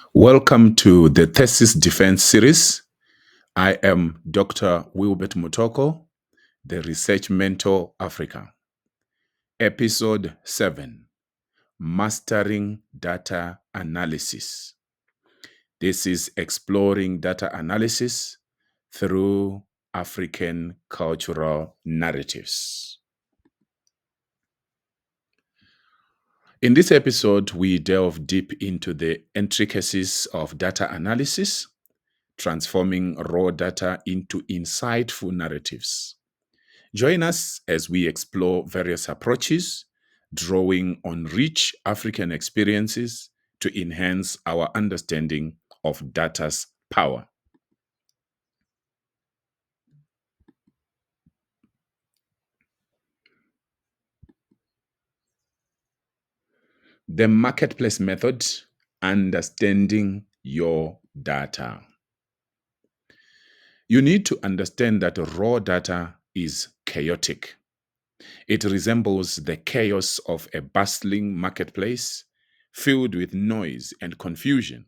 Welcome to the Thesis Defense Series. I am Dr. Wilbert Mutoko, the Research Mentor Africa. Episode 7, Mastering Data Analysis. This is exploring data analysis through African cultural narratives. In this episode, we delve deep into the intricacies of data analysis, transforming raw data into insightful narratives. Join us as we explore various approaches, drawing on rich African experiences to enhance our understanding of data's power. The marketplace method, understanding your data. You need to understand that raw data is chaotic. It resembles the chaos of a bustling marketplace filled with noise and confusion.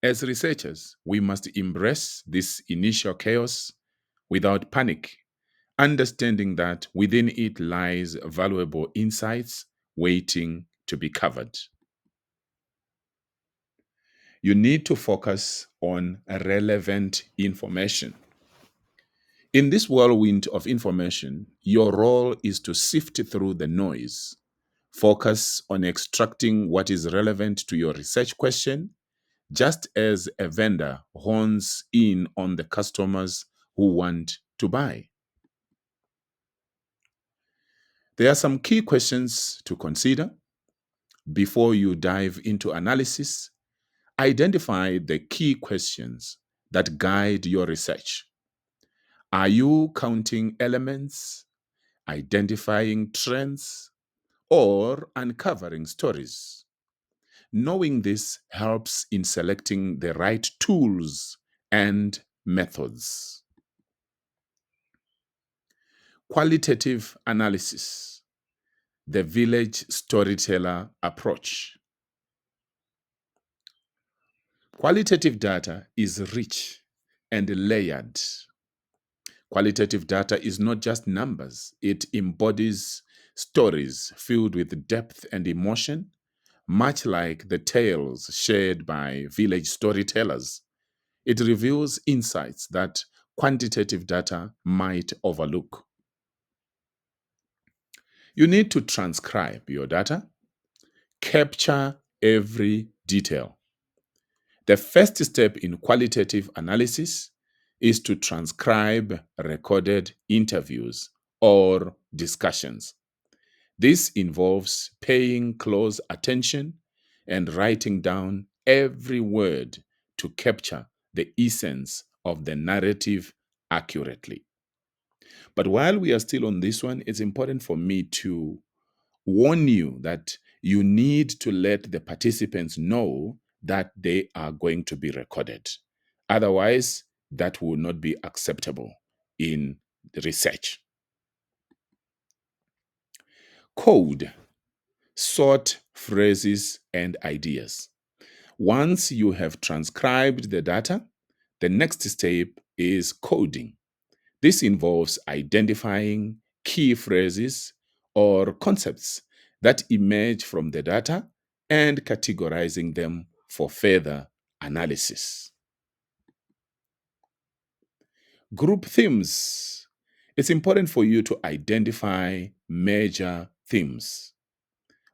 As researchers, we must embrace this initial chaos without panic, understanding that within it lies valuable insights waiting to be covered. You need to focus on relevant information. In this whirlwind of information, your role is to sift through the noise. Focus on extracting what is relevant to your research question, just as a vendor hones in on the customers who want to buy. There are some key questions to consider before you dive into analysis. Identify the key questions that guide your research. Are you counting elements, identifying trends, or uncovering stories? Knowing this helps in selecting the right tools and methods. Qualitative analysis, the village storyteller approach. Qualitative data is rich and layered. Qualitative data is not just numbers, it embodies stories filled with depth and emotion, much like the tales shared by village storytellers. It reveals insights that quantitative data might overlook. You need to transcribe your data, capture every detail. The first step in qualitative analysis is to transcribe recorded interviews or discussions. This involves paying close attention and writing down every word to capture the essence of the narrative accurately. But while we are still on this one, it's important for me to warn you that you need to let the participants know that they are going to be recorded. Otherwise, that will not be acceptable in the research. Code, sort phrases and ideas. Once you have transcribed the data, the next step is coding. This involves identifying key phrases or concepts that emerge from the data and categorizing them for further analysis. Group themes. It's important for you to identify major themes.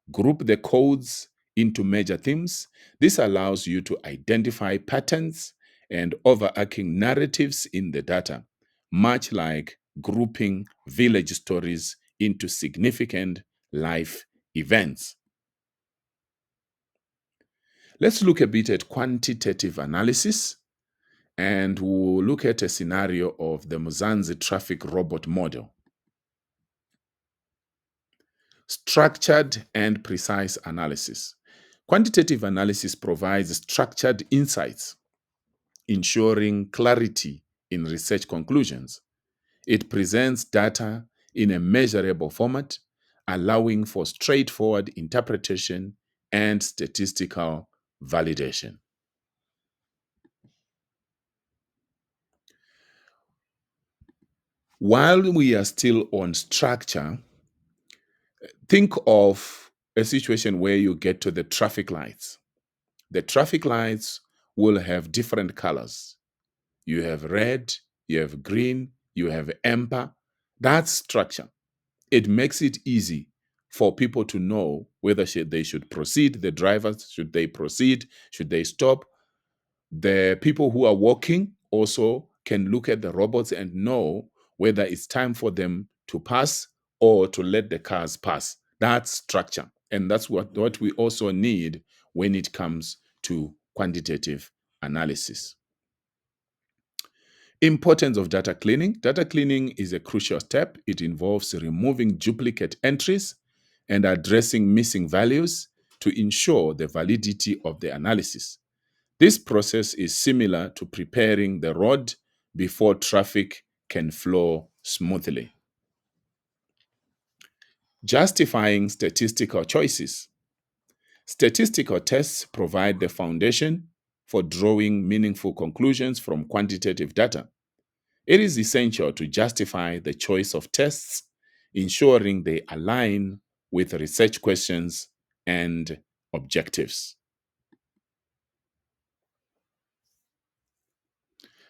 Group the codes into major themes. This allows you to identify patterns and overarching narratives in the data, much like grouping village stories into significant life events. Let's look a bit at quantitative analysis, and we'll look at a scenario of the Mzansi traffic robot model. Structured and precise analysis. Quantitative analysis provides structured insights, ensuring clarity in research conclusions. It presents data in a measurable format, allowing for straightforward interpretation and statistical validation. While we are still on structure, think of a situation where you get to the traffic lights. The traffic lights will have different colors. You have red, you have green, you have amber. That's structure. It makes it easy for people to know whether they should proceed, the drivers, should they proceed, should they stop. The people who are walking also can look at the robots and know whether it's time for them to pass or to let the cars pass. That's structure. And that's what we also need when it comes to quantitative analysis. Importance of data cleaning. Data cleaning is a crucial step. It involves removing duplicate entries and addressing missing values to ensure the validity of the analysis. This process is similar to preparing the road before traffic can flow smoothly. Justifying statistical choices. Statistical tests provide the foundation for drawing meaningful conclusions from quantitative data. It is essential to justify the choice of tests, ensuring they align with research questions and objectives.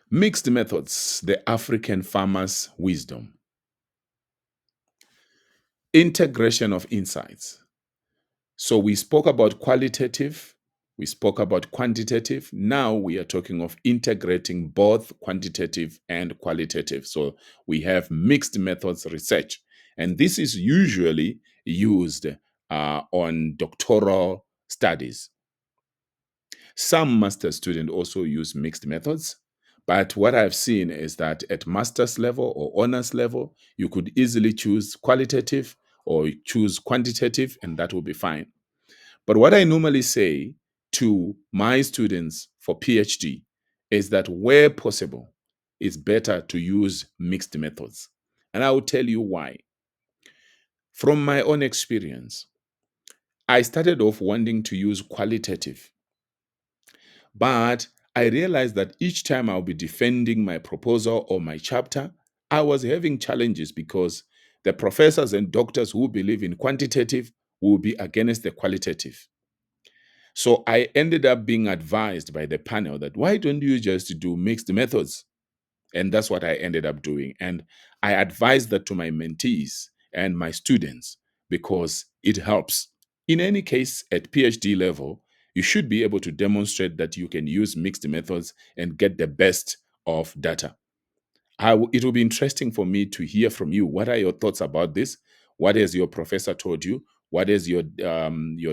Mixed methods, the African farmer's wisdom. Integration of insights. So we spoke about qualitative, we spoke about quantitative. Now we are talking of integrating both quantitative and qualitative. So we have mixed methods research. And this is usually used on doctoral studies. Some master students also use mixed methods. But what I've seen is that at master's level or honors level, you could easily choose qualitative or choose quantitative, and that will be fine. But what I normally say to my students for PhD is that where possible, it's better to use mixed methods. And I will tell you why. From my own experience, I started off wanting to use qualitative, but I realized that each time I'll be defending my proposal or my chapter, I was having challenges because the professors and doctors who believe in quantitative will be against the qualitative. So I ended up being advised by the panel that why don't you just do mixed methods? And that's what I ended up doing. And I advised that to my mentees and my students because it helps. In any case, at PhD level, you should be able to demonstrate that you can use mixed methods and get the best of data. It will be interesting for me to hear from you. What are your thoughts about this? What has your professor told you? What has your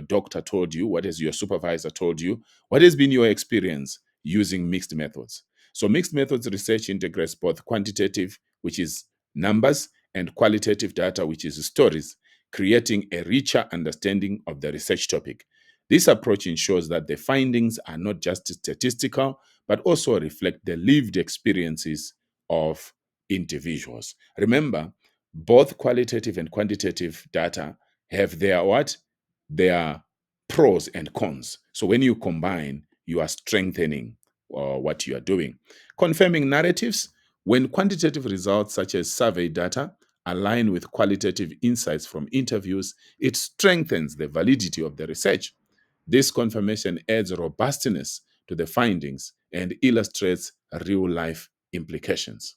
doctor told you? What has your supervisor told you? What has been your experience using mixed methods? So mixed methods research integrates both quantitative, which is numbers, and qualitative data, which is stories, creating a richer understanding of the research topic. This approach ensures that the findings are not just statistical, but also reflect the lived experiences of individuals. Remember, both qualitative and quantitative data have their what? Their pros and cons. So when you combine, you are strengthening what you are doing. Confirming narratives, when quantitative results such as survey data align with qualitative insights from interviews, it strengthens the validity of the research. This confirmation adds robustness to the findings and illustrates real life implications.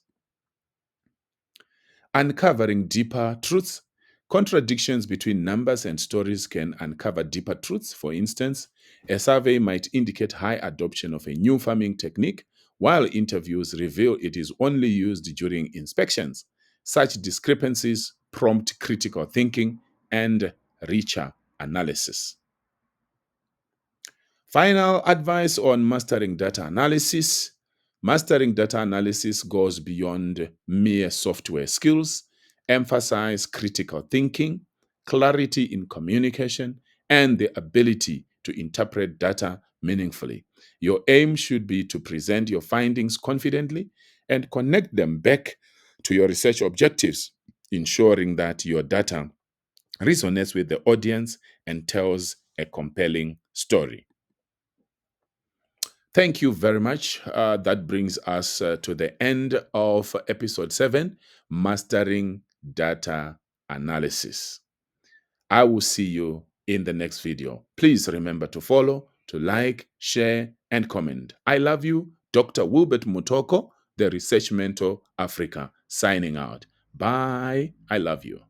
Uncovering deeper truths. Contradictions between numbers and stories can uncover deeper truths. For instance, a survey might indicate high adoption of a new farming technique, while interviews reveal it is only used during inspections. Such discrepancies prompt critical thinking and richer analysis. Final advice on mastering data analysis. Mastering data analysis goes beyond mere software skills. Emphasize critical thinking, clarity in communication, and the ability to interpret data meaningfully. Your aim should be to present your findings confidently and connect them back to your research objectives, ensuring that your data resonates with the audience and tells a compelling story. Thank you very much. That brings us to the end of episode 7, Mastering Data Analysis. I will see you in the next video. Please remember to follow, to like, share, and comment. I love you. Dr. Wilbert Mutoko, the Research Mentor Africa, signing out. Bye. I love you.